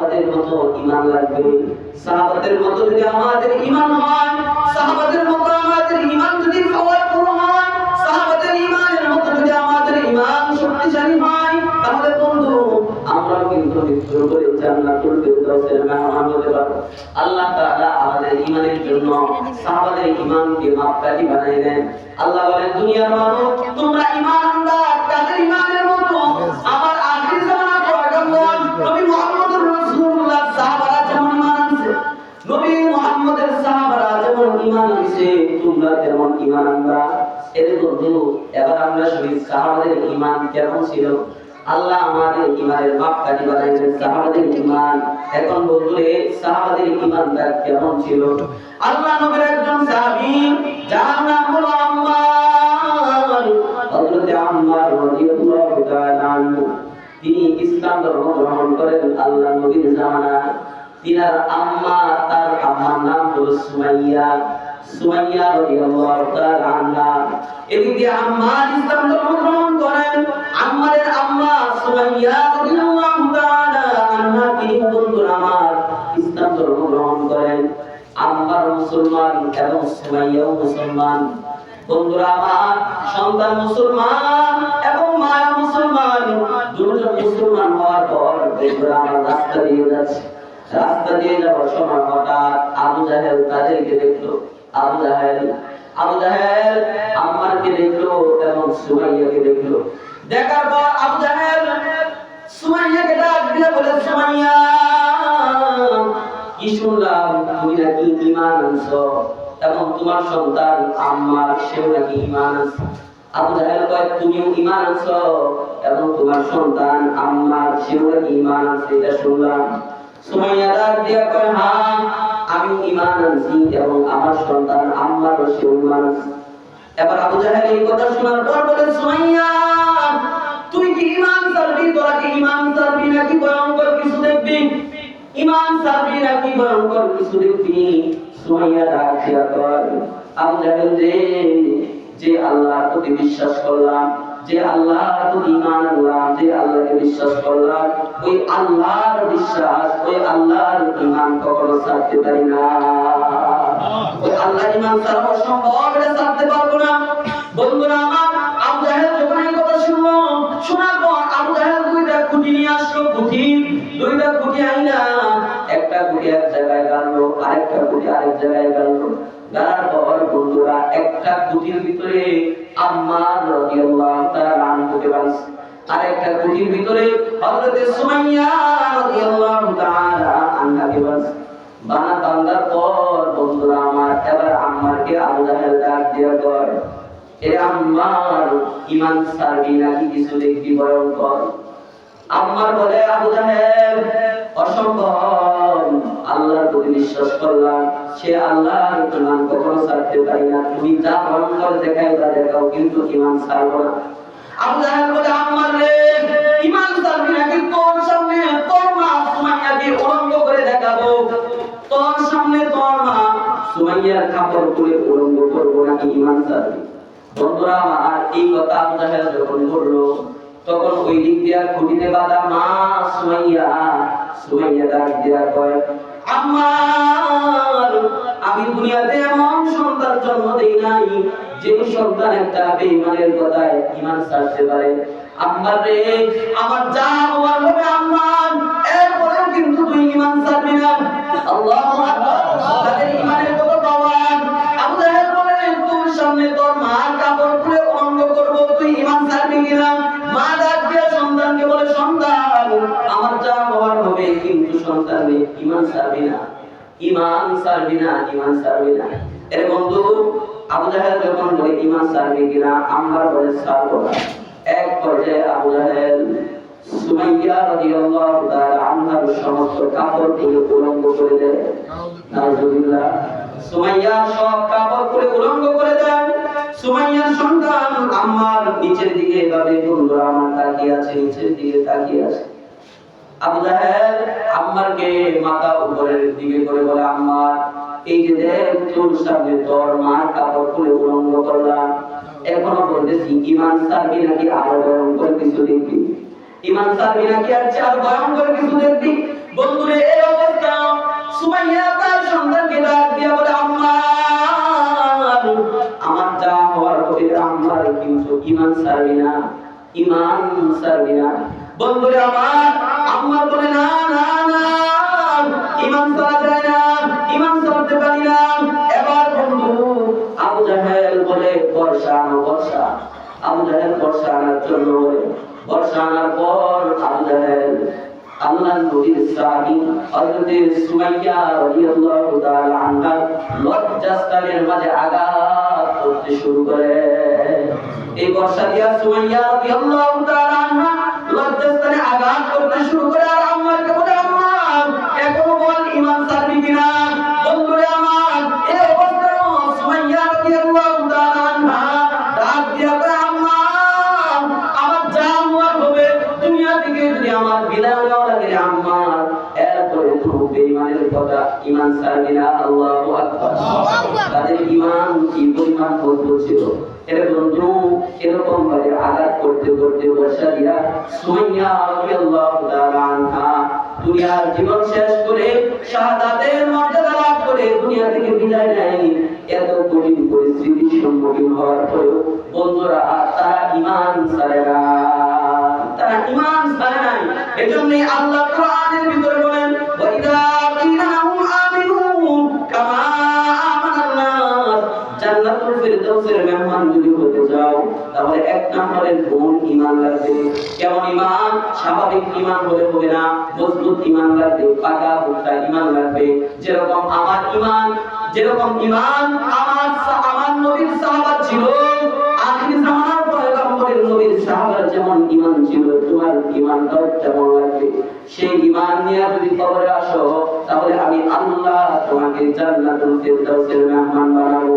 সাহাবাদের মতো ঈমান লাগবে। সাহাবাদের মতো যদি আমাদের ঈমান হয়, সাহাবাদের মতো আমাদের ঈমান যদি পাওয়ারফুল হয়, সাহাবাদের ঈমানের মতো যদি আমাদের ঈমান শক্তিশালী হয়, তাহলে বন্ধু আমরা কিন্তু মৃত্যুর পরে জান্নাতুল ফিরদাউসের মেহমান হতে পারবো। আল্লাহ তাআলা আমাদের ঈমানের জন্য সাহাবাদের ঈমানকে মাপকাঠি বানাই দেন। আল্লাহ বলেন, দুনিয়ার মানুষ তোমরা ঈমান আনবা কাদের ঈমানের মতো? আমার আখির জামানার পয়গম্বর নবী মুহাম্মদুর রাসূলুল্লাহ সাহাবারা যেমন ঈমান আনছে, নবী মুহাম্মদের সাহাবারা যেমন ঈমান আনছে, তোমরা তেমন ঈমান আনবা। এর বন্ধু এবার আমরা শুনি সাহাবাদের ঈমান কেমন ছিল। আল্লাহ আমাদের ঈমানের মাপকাঠি বানাইলেন সাহাবাদের ঈমান। এখন বন্ধুরে সাহাবাদের ঈমানটা কেমন ছিল? আল্লাহ নবীর একজন সাহাবী যার নাম হলো আম্মার, হযরত আম্মার রাদিয়াল্লাহু তাআলা আনহু, তিনি ইসলাম ধর্ম গ্রহণ করেন আল্লাহ নবীর জামানায়। তিনার আম্মা, তার আম্মার নাম হলো সুমাইয়া, সুমাইয়া রাদিয়াল্লাহু তাআলা আনহা। এদিকে আম্মার ইসলাম ধর্ম গ্রহণ করেন, আম্মারের আম্মা সুমাইয়া রাদিয়াল্লাহু তাআলা আনহা তিনি বন্ধুরা আমার ইসলাম ধর্ম গ্রহণ করেন। আম্মার মুসলমান এবং সুমাইয়াও মুসলমান। বন্ধুরা আমার সন্তান মুসলমান এবং মা মুসলমান, দুজন মুসলমান হওয়ার পর বন্ধুরা আমার রাস্তা দিয়ে যাচ্ছে। রাস্তা দিয়ে যাওয়ার সময় হঠাৎ আবু জাহেল তাদেরকে দেখলো। আবু জাহেল আম্মারকে দেখলো এবং সুমাইয়াকে দেখলো। দেখার পর আবু জাহেল সুমাইয়াকে ডাক দিয়ে বলে, সুমাইয়া কি শুনলাম তুমি নাকি ঈমান আনছো এবং তোমার সন্তান আম্মার সেও নাকি ঈমান আনছে। আবু জাহেল কয়, তুমিও ঈমান আনছো এবং তোমার সন্তান আম্মার সেও নাকি ঈমান আনছে, এটা শুনলাম। সুমাইয়া ডাক দিয়ে কয়, হ্যাঁ আমি ঈমান আনছি এবং আমার সন্তান আম্মারও সেও ঈমান আনছে। এবার আবু জাহেল এই কথা শোনার পর বলে, সুমাইয়া তুই কি ঈমান ছাড়বি? তোরা কি ঈমান ছাড়বি নাকি ভয়ঙ্কর কিছু দেখবি? ঈমান ছাড়বি নাকি ভয়ঙ্কর কিছু দেখবি? সুমাইয়া ডাক দিয়া কয়, আবু জাহেল রে, যে আল্লাহর প্রতি বিশ্বাস করলাম, যে আল্লাহর প্রতি ঈমান আনলাম, যে আল্লাহকে বিশ্বাস করলাম, ওই আল্লাহর বিশ্বাস, ওই আল্লাহর ঈমান কখনো ছাড়তে পারি না। ওই আল্লাহর ঈমান ছাড়া অসম্ভব, এটা ছাড়তে পারবো না। বন্ধুরা আমার আবু জাহেল যখন এই কথা শুনলো, শোনার পর আবু জাহেল দুইটা খুঁটি নিয়ে আসলো। দুইটা খুঁটি আইনা একটা খুঁটি এক জায়গায় গাড়লো, আরেকটা খুঁটি আরেক জায়গায় গাড়লো। গাড়ার পর বন্ধুরা একটা খুঁটির ভিতরে আম্মার রাদিয়াল্লাহু তাআলা আনহুকে বাঁধছে, আরেকটা খুঁটির ভিতরে হযরত সুমাইয়া রাদিয়াল্লাহু তাআলা আনহাকে বাঁধছে। বাঁধার পর বন্ধুরা আমার এবার আম্মারকে আবু জাহেল ডাক দিয়ে কয়, এ আম্মার ঈমান ছাড়বি নাকি কিছু দেখবি ভয়ঙ্কর? আম্মার বলে, আবু জাহেল অসম্ভব, আল্লাহর প্রতি বিশ্বাস করলাম, সে আল্লাহর ঈমান কখনো ছাড়তে পারি না। তুমি যা ভয়ঙ্কর দেখাই তা দেখাও, কিন্তু ঈমান ছাড়বো না। আবু জাহেল বলে, আম্মার রে, ঈমান ছাড়বি নাকি তোর সামনে তোর মা সুমাইয়াকে উলঙ্গ করে দেখাবো? তোর সামনে তোর মা সুমাইয়ার কাপড় খুলে উলঙ্গ করবো নাকি ঈমান ছাড়বি? বন্ধুরা আমার এই কথা আবু জাহেল যখন বললো, তখন ওই দিক দিয়া খুঁটিতে বাঁধা মা সুমাইয়া ডাক দিয়া কয়, আম্মার আমি দুনিয়াতে এমন সন্তান জন্ম দেই নাই যে সন্তান একটা বেঈমানের কথায় ঈমান ছাড়তে পারে। আম্মার রে, আমার যা হওয়ার হবে আম্মার, এরপরে কিন্তু তুই ঈমান ছাড়বি না। আল্লাহু আকবার, তাদের ঈমানের কত পাওয়ার। আবু জাহেল বলে, তোর সামনে তোর মার কাপড় খুলে উলঙ্গ করব, তুই ঈমান ছাড়বি কিনা? মা ডাক দিয়ে সন্তানকে বলে, সন্তান আমার যা হওয়ার হবে, কিন্তু সন্তান ঈমান ছাড়বি না, ঈমান ছাড়বি না, ঈমান ছাড়বি না। এর বন্ধু আবু জাহেল যখন বলে ঈমান ছাড়বি কিনা, আম্মার বলে ছাড়বো না। এক পর্যায়ে আবু জাহেল সুমাইয়া রাদিয়াল্লাহু তাআলা আনহার সমস্ত কাপড় খুলে উলঙ্গ করে দেয়। নাউজুবিল্লাহ, সুমাইয়া সব কাপড় খুলে উলঙ্গ করে দেয়। সুমাইয়ার সন্তান আম্মার নিচের দিকে এভাবে বন্ধুরা আমার তাকিয়ে আছে, নিচের দিকে তাকিয়ে আছে। আবু জাহেল আম্মারকে মাথা উপরের দিকে করে বলে, আম্মার এই যে দেখ তোর সামনে তোর মার কাপড় খুলে উলঙ্গ করলাম, এখনো বলতেছি ঈমান ছাড়বি নাকি আরো ভয়ঙ্কর কিছু দেখবি? ঈমান ছাড়বি নাকি আর ভয়ঙ্কর কিছু দেখবি? বন্ধুরে কিন্তু ঈমান ছাড়বি না, ঈমান ছাড়বি না। বন্ধুরা আমার, আম্মা বলে না না না, ঈমান ছাড়া যায় না, ঈমান ছাড়তে পারি না। এবার বন্ধু আবু জাহেল বলে বর্ষা আনো, বর্ষা। আবু জাহেল বর্ষা আনার জন্য বলে, বর্ষা আনার পর আবু জাহেল আল্লাহ নবীর সাহাবী হযরত সুমাইয়া রাদিয়াল্লাহু তাআলা আনহা লজ্জাস্থানের মাঝে আঘাত করতে শুরু করে। এই বর্ষা দিয়া সুমাইয়া রাদিয়াল্লাহু তাআলা আনহা লজ্জাস্থানে আঘাত করতে শুরু করে। আর আম্মাকে বলে, আম্মা এখনো বল ঈমান ছাড়বি কিনা? বন্ধুরে আমার, এই অবস্থায় সুমাইয়া রাদিয়াল্লাহু তাআলা আনহা ডাক দিয়া বলে, আম্মা আমার জান মর হবে, দুনিয়া থেকে যদি আমার বিদায় নেওয়া লাগে আম্মা, এরপরে তুমি বেঈমানের কথা ঈমান ছাড়বি না। আল্লাহু আকবার। তাদের ঈমান কি পরিমাণ মজবুত ছিল! এর বন্ধু এরকম ভাবে আঘাত করতে করতে বর্ষা দিয়া সুমাইয়া রাদিয়াল্লাহু তাআলা আনহা দুনিয়ার জীবন শেষ করে শাহাদাতের মর্যাদা লাভ করে দুনিয়া থেকে বিদায় নেয়। এত কঠিন পরিস্থিতির সম্মুখীন হওয়ার পরেও বন্ধুরা তারা ঈমান ছাড়ে না, তারা ঈমান ছাড়ে নাই। এজন্য আল্লাহ কোরআনের ভিতরে বলেন, ওয়াইদা কিনা লাহুম আমিনু কামা আমানান নাস। জান্নাতুল ফিরদাউসের মেহমান যদি হতে যাও তাহলে এক নম্বরের গুণ ঈমান লাগবে। কেমন ঈমান? স্বাভাবিক ঈমান হলে হবে না, মজবুত ঈমান লাগবে, পাকা ভুট্টা ঈমান লাগবে। যেরকম আমার ঈমান, যেরকম ঈমান আমার নবীর সাহাবা ছিল, আখির জামানার পয়গম্বরের নবীর সাহাবার যেমন ঈমান ছিল, তোমার ঈমানটাও তেমন লাগবে। সেই ঈমান নিয়ে যদি কবরে আসো তাহলে আমি আল্লাহ তোমাকে জান্নাতুল ফিরদাউসের মেহমান বানাবো।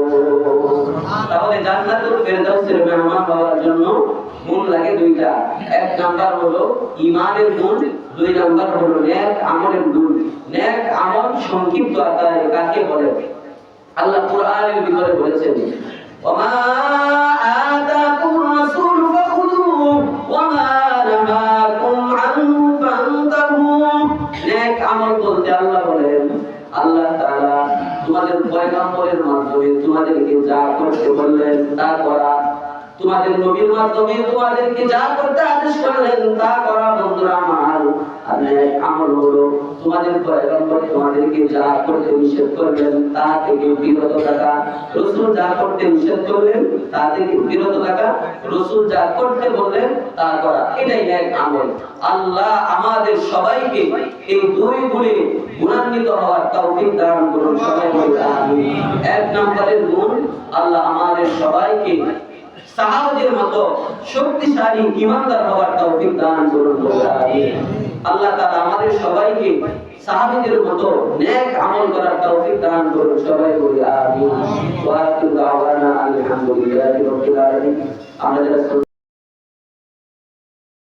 তাহলে জান্নাতুল ফিরদাউসের মেহমান হওয়ার জন্য গুণ লাগে দুইটা। এক নাম্বার হলো ঈমানের গুণ, দুই নাম্বার হলো নেক আমলের গুণ। নেক আমল সংক্ষিপ্ত আকারে কাকে বলে? আল্লাহ কোরআনের ভিতরে বলেছেন, ওমা আতাকুর রাসূল ফাখুযুহু ওমা নাহাকুম আনহু ফান্তাহু। নেক আমল বলতে আল্লাহ বলেন, আল্লাহ তাআলা তোমাদের পয়গম্বরের মাধ্যমে তোমাদেরকে যা করতে বললেন তা করা, তোমাদের নবীর মাধ্যমে তোমাদেরকে যা করতে আদেশ করলেন তা করা। বন্ধুরা আমার, আর নেক আমল হলো তোমাদের পয়গম্বর তোমাদেরকে যা করতে নিষেধ করলেন তা থেকে বিরত থাকা, রাসূল যা করতে নিষেধ করলেন তা থেকে বিরত থাকা, রাসূল যা করতে বললেন তা করা, এটাই নেক আমল। আল্লাহ আমাদের সবাইকে এই দুই গুণে গুণান্বিত হওয়ার তৌফিক দান করুন, সবাই বলি আমিন। এক নম্বরের গুণ, আল্লাহ আমাদের সবাইকে সাহাবাদের মতো শক্তিশালী ঈমানদার হওয়ার তৌফিক দান করুন, আমিন। আল্লাহ তাআলা আমাদের সবাইকে সাহাবীদের মতো নেক আমল করার তৌফিক দান করুন, সবাই বলি আমিন। ওয়া আখিরু দাওয়ানা আলহামদুলিল্লাহি রাব্বিল আলামিন। আমরা